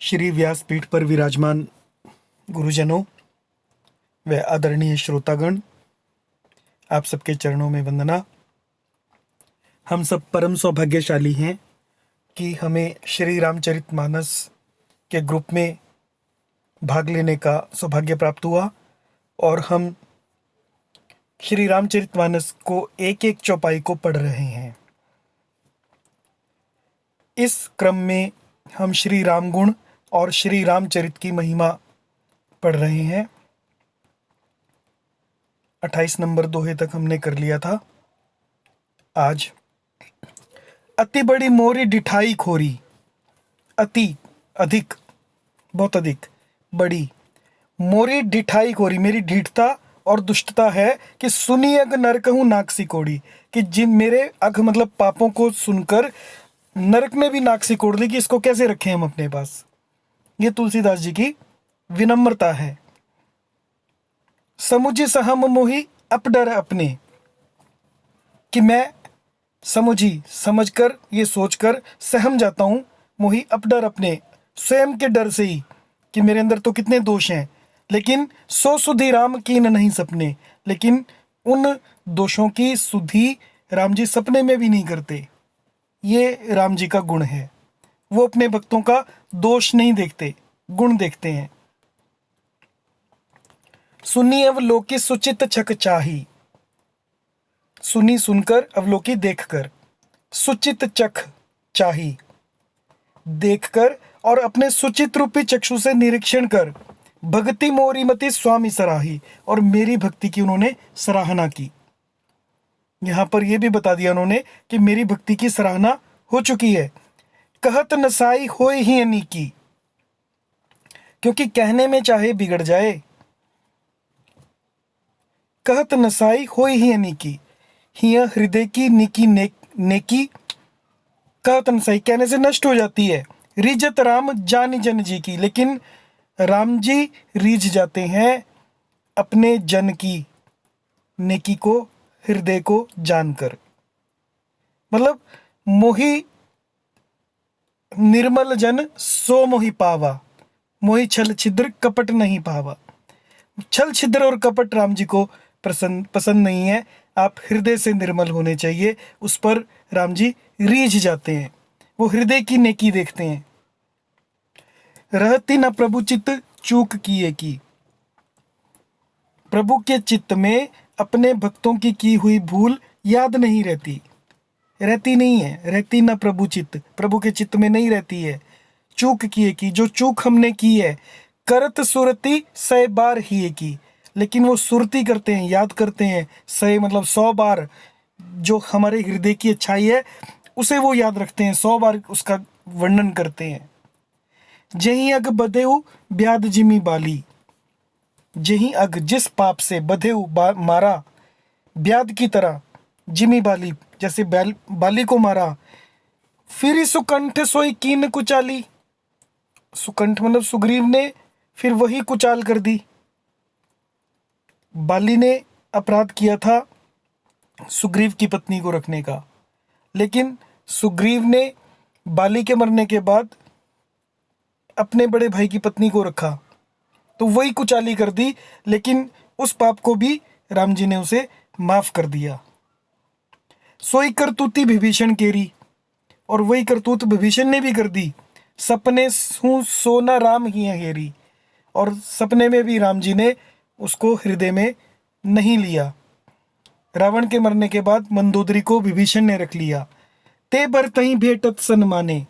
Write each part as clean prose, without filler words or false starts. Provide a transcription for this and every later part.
श्री व्यासपीठ पर विराजमान गुरुजनों व आदरणीय श्रोतागण, आप सबके चरणों में वंदना। हम सब परम सौभाग्यशाली हैं कि हमें श्री रामचरितमानस के ग्रुप में भाग लेने का सौभाग्य प्राप्त हुआ और हम श्री रामचरितमानस को एक एक चौपाई को पढ़ रहे हैं। इस क्रम में हम श्री राम गुण और श्री रामचरित की महिमा पढ़ रहे हैं। 28 नंबर दोहे तक हमने कर लिया था। आज अति बड़ी मोरी डिठाई खोरी, अति अधिक, बहुत अधिक बड़ी मोरी डिठाई खोरी, मेरी ढीठता और दुष्टता है कि सुनी अग नरक हूँ नाक सिकोड़ी, कि जिन मेरे अघ मतलब पापों को सुनकर नरक में भी नाक सिकोड़ ली कि इसको कैसे रखें हम अपने पास। ये तुलसीदास जी की विनम्रता है। समुझी सहम मोही अपडर अपने, कि मैं समुझी समझकर, ये सोचकर सहम जाता हूँ, मोही अपडर अपने, स्वयं के डर से ही कि मेरे अंदर तो कितने दोष हैं, लेकिन सो सुधि राम कीन नहीं सपने, लेकिन उन दोषों की सुधि राम जी सपने में भी नहीं करते। ये राम जी का गुण है। वो अपने भक्तों का दोष नहीं देखते, गुण देखते हैं। सुनी अवलोकी सुचित छक चाही, सुनी सुनकर, अवलोकी देखकर, सुचित चख चाही देखकर, और अपने सुचित रूपी चक्षु से निरीक्षण कर, भक्ति मोरी मति स्वामी सराही, और मेरी भक्ति की उन्होंने सराहना की। यहां पर यह भी बता दिया उन्होंने कि मेरी भक्ति की सराहना हो चुकी है। कहत नसाई होए ही अनीकी, क्योंकि कहने में चाहे बिगड़ जाए। कहत नसाई होए ही अनीकी, हिया हृदय की नीकी नेकी, कहत नसाई कहने से नष्ट हो जाती है। रिजत राम जानी जन जी की, लेकिन राम जी रीझ जाते हैं अपने जन की नेकी को, हृदय को जानकर। मतलब मोहि निर्मल जन सो मोहि पावा, मोहि छल छिद्र कपट नहीं पावा। छल छिद्र और कपट राम जी को पसंद नहीं है। आप हृदय से निर्मल होने चाहिए, उस पर राम जी रीझ जाते हैं। वो हृदय की नेकी देखते हैं। रहती न प्रभु चित्त चूक किए की, प्रभु के चित्त में अपने भक्तों की हुई भूल याद नहीं रहती, रहती नहीं है। रहती न प्रभु चित्त, प्रभु के चित्त में नहीं रहती है। चूक किए की, जो चूक हमने की है। करत सुरती 100 बार ही की, लेकिन वो सुरती करते हैं, याद करते हैं। 100 मतलब 100 बार जो हमारे हृदय की अच्छाई है उसे वो याद रखते हैं, 100 बार उसका वर्णन करते हैं। जही अग बधेऊ ब्याद जिमी बाली, जही अग जिस पाप से बधेऊ मारा, ब्याद की तरह, जिमी बाली जैसे बाली को मारा। फिर सुकंठ सोई कीन कुचाली, सुकंठ मतलब सुग्रीव ने फिर वही कुचाल कर दी। बाली ने अपराध किया था सुग्रीव की पत्नी को रखने का, लेकिन सुग्रीव ने बाली के मरने के बाद अपने बड़े भाई की पत्नी को रखा, तो वही कुचाली कर दी, लेकिन उस पाप को भी राम जी ने उसे माफ कर दिया। सोई करतूती विभीषण केरी, और वही करतूत विभीषण ने भी कर दी। सपने हूँ सोना राम ही हेरी, और सपने में भी राम जी ने उसको हृदय में नहीं लिया। रावण के मरने के बाद मंदोदरी को विभीषण ने रख लिया। ते बर तहीं भेटत सन्माने,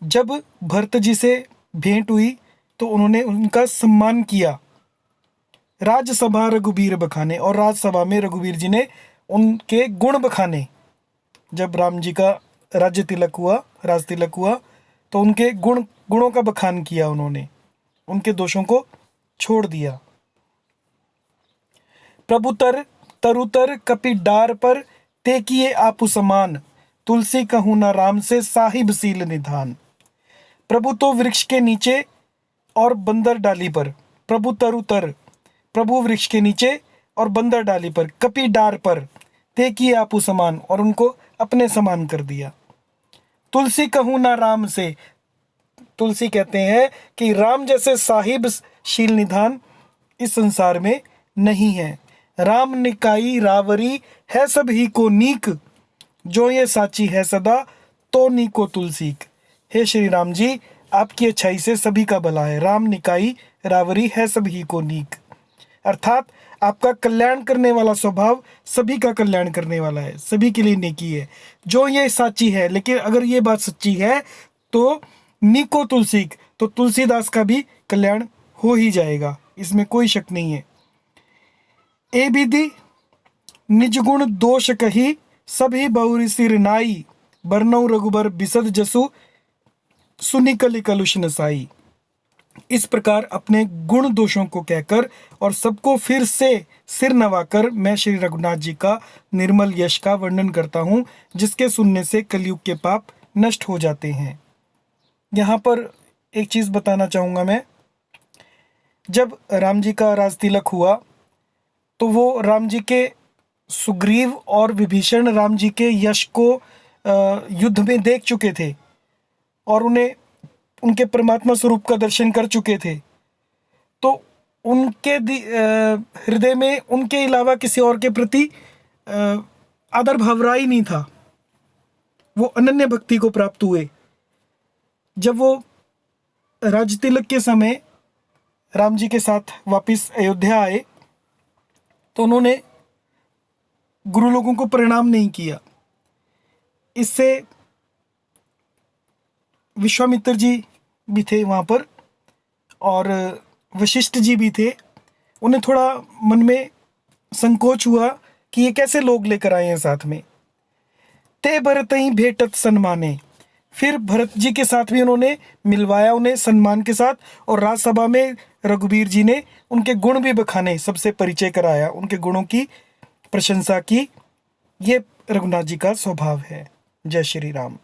जब भरत जी से भेंट हुई तो उन्होंने उनका सम्मान किया। राजसभा रघुबीर बखाने, और राजसभा में रघुवीर जी ने उनके गुण बखाने। जब राम जी का राज्य तिलक हुआ, राज तिलक हुआ, तो उनके गुणों का बखान किया उन्होंने, उनके दोषों को छोड़ दिया। प्रभुतर तरुतर कपि डार पर, ते किए आपु समान, तुलसी कहूँ न राम से साहिब सील निधान। प्रभु तो वृक्ष के नीचे और बंदर डाली पर, प्रभु तरुतर, प्रभु वृक्ष के नीचे और बंदर डाली पर, कपि डार पर, ते किए आपु समान, और उनको अपने समान कर दिया। तुलसी कहूँ ना राम से। तुलसी कहते हैं कि राम जैसे साहिब शील निधान इस संसार में नहीं है। राम निकाई रावरी है सब ही को नीक, जो ये साची है सदा तो नीको तुलसीक। हे श्री राम जी, आपकी अच्छाई से सभी का भला है। राम निकाई रावरी है सभी को नीक, अर्थात आपका कल्याण करने वाला स्वभाव सभी का कल्याण करने वाला है, सभी के लिए नेकी है। जो ये साची है, लेकिन अगर ये बात सच्ची है तो नीको तुलसीक, तो तुलसीदास का भी कल्याण हो ही जाएगा, इसमें कोई शक नहीं है। ए विधि निज गुण दोष कही, सभी बहुरी सिर नाई, बरनऊ रघुबर बिसद जसु, सुनि कलि कलुष नसाई। इस प्रकार अपने गुण दोषों को कहकर और सबको फिर से सिर नवाकर मैं श्री रघुनाथ जी का निर्मल यश का वर्णन करता हूँ, जिसके सुनने से कलयुग के पाप नष्ट हो जाते हैं। यहाँ पर एक चीज़ बताना चाहूँगा मैं। जब राम जी का राज तिलक हुआ तो वो राम जी के सुग्रीव और विभीषण राम जी के यश को युद्ध में देख चुके थे और उन्हें उनके परमात्मा स्वरूप का दर्शन कर चुके थे। तो उनके हृदय में उनके अलावा किसी और के प्रति आदर भाव रहा ही नहीं था। वो अनन्य भक्ति को प्राप्त हुए। जब वो राज तिलक के समय राम जी के साथ वापस अयोध्या आए तो उन्होंने गुरु लोगों को प्रणाम नहीं किया। इससे विश्वामित्र जी भी थे वहाँ पर और वशिष्ठ जी भी थे। उन्हें थोड़ा मन में संकोच हुआ कि ये कैसे लोग लेकर आए हैं साथ में। ते भरत ही भेटत सन्माने, फिर भरत जी के साथ भी उन्होंने मिलवाया उन्हें सम्मान के साथ, और राजसभा में रघुवीर जी ने उनके गुण भी बखाने, सबसे परिचय कराया, उनके गुणों की प्रशंसा की। ये रघुनाथ जी का स्वभाव है। जय श्री राम।